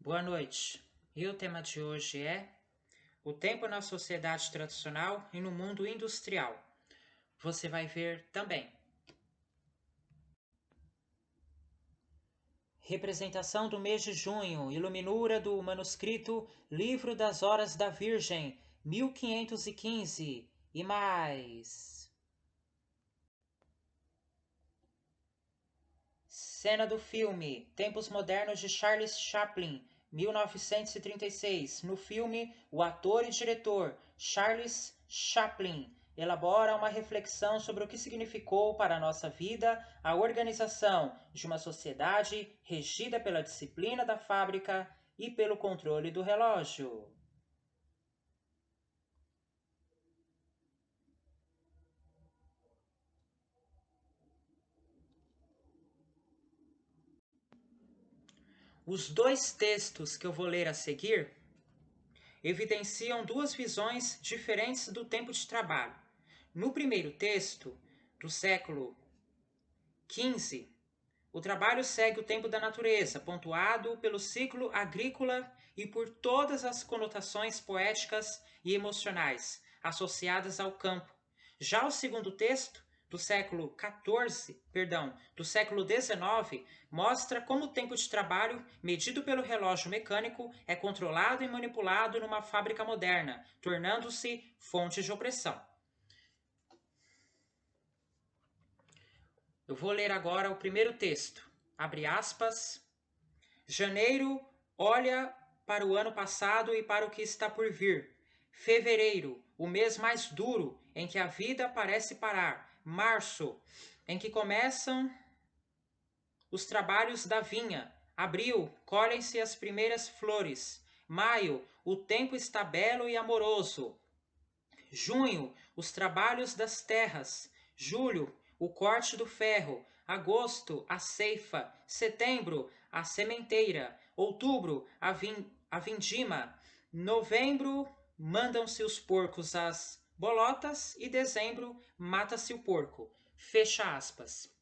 Boa noite. E o tema de hoje é o tempo na sociedade tradicional e no mundo industrial. Você vai ver também. Representação do mês de junho, iluminura do manuscrito Livro das Horas da Virgem, 1515 e mais. Cena do filme Tempos Modernos de Charles Chaplin, 1936. No filme, o ator e diretor Charles Chaplin elabora uma reflexão sobre o que significou para a nossa vida a organização de uma sociedade regida pela disciplina da fábrica e pelo controle do relógio. Os dois textos que eu vou ler a seguir evidenciam duas visões diferentes do tempo de trabalho. No primeiro texto, do século XV, o trabalho segue o tempo da natureza, pontuado pelo ciclo agrícola e por todas as conotações poéticas e emocionais associadas ao campo. Já o segundo texto, do século XIX, mostra como o tempo de trabalho, medido pelo relógio mecânico, é controlado e manipulado numa fábrica moderna, tornando-se fonte de opressão. Eu vou ler agora o primeiro texto. Abre aspas. Janeiro olha para o ano passado e para o que está por vir. Fevereiro, o mês mais duro, em que a vida parece parar. Março, em que começam os trabalhos da vinha. Abril, colhem-se as primeiras flores. Maio, o tempo está belo e amoroso. Junho, os trabalhos das terras. Julho, o corte do ferro. Agosto, a ceifa. Setembro, a sementeira. Outubro, a vindima. Novembro, mandam-se os porcos às bolotas e dezembro, mata-se o porco. Fecha aspas.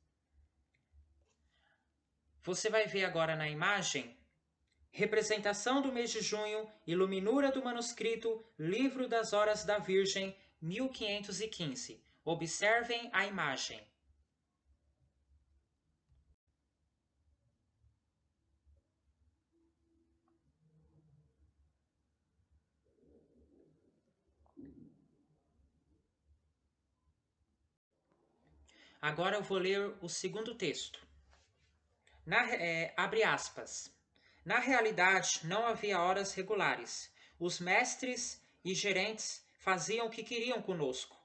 Você vai ver agora na imagem representação do mês de junho, iluminura do manuscrito Livro das Horas da Virgem, 1515. Observem a imagem. Agora eu vou ler o segundo texto. Abre aspas. Na realidade, não havia horas regulares. Os mestres e gerentes faziam o que queriam conosco.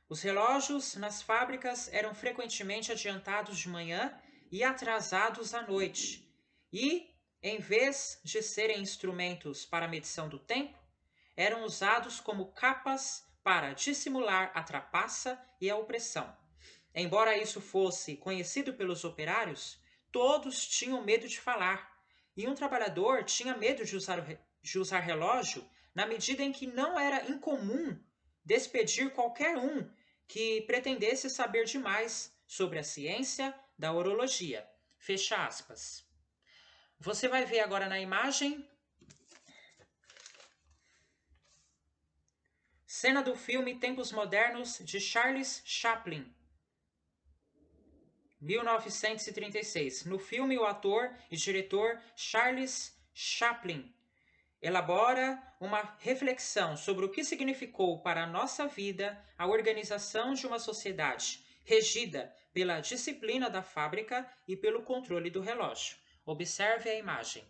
Os relógios nas fábricas eram frequentemente adiantados de manhã e atrasados à noite. E, em vez de serem instrumentos para a medição do tempo, eram usados como capas para dissimular a trapaça e a opressão. Embora isso fosse conhecido pelos operários, todos tinham medo de falar. E um trabalhador tinha medo de usar relógio na medida em que não era incomum despedir qualquer um que pretendesse saber demais sobre a ciência da horologia. Fecha aspas. Você vai ver agora na imagem cena do filme Tempos Modernos de Charles Chaplin, 1936. No filme, o ator e diretor Charles Chaplin elabora uma reflexão sobre o que significou para a nossa vida a organização de uma sociedade regida pela disciplina da fábrica e pelo controle do relógio. Observe a imagem.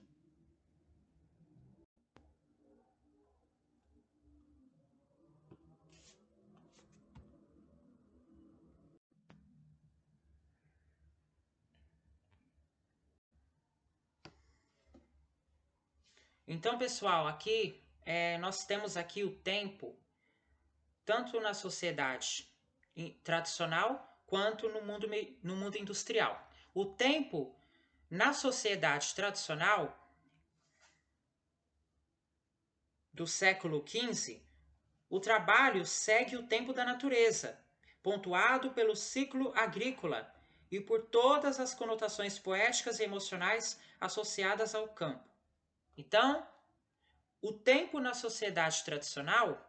Então, pessoal, aqui nós temos aqui o tempo, tanto na sociedade tradicional quanto no mundo industrial. O tempo na sociedade tradicional do século XV, o trabalho segue o tempo da natureza, pontuado pelo ciclo agrícola e por todas as conotações poéticas e emocionais associadas ao campo. Então, o tempo na sociedade tradicional,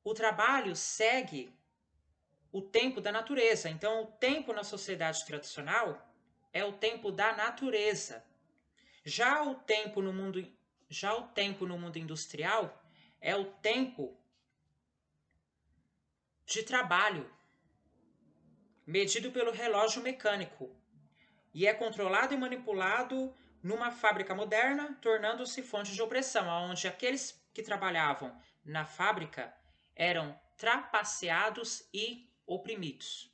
o trabalho segue o tempo da natureza. Então, o tempo na sociedade tradicional é o tempo da natureza. Já o tempo no mundo industrial é o tempo de trabalho, medido pelo relógio mecânico, e é controlado e manipulado numa fábrica moderna, tornando-se fonte de opressão, onde aqueles que trabalhavam na fábrica eram trapaceados e oprimidos.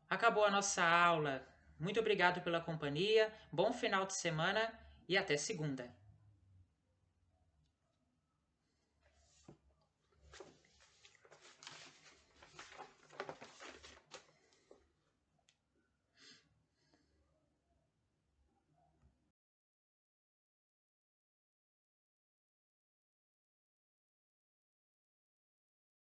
Acabou a nossa aula. Muito obrigado pela companhia, bom final de semana e até segunda.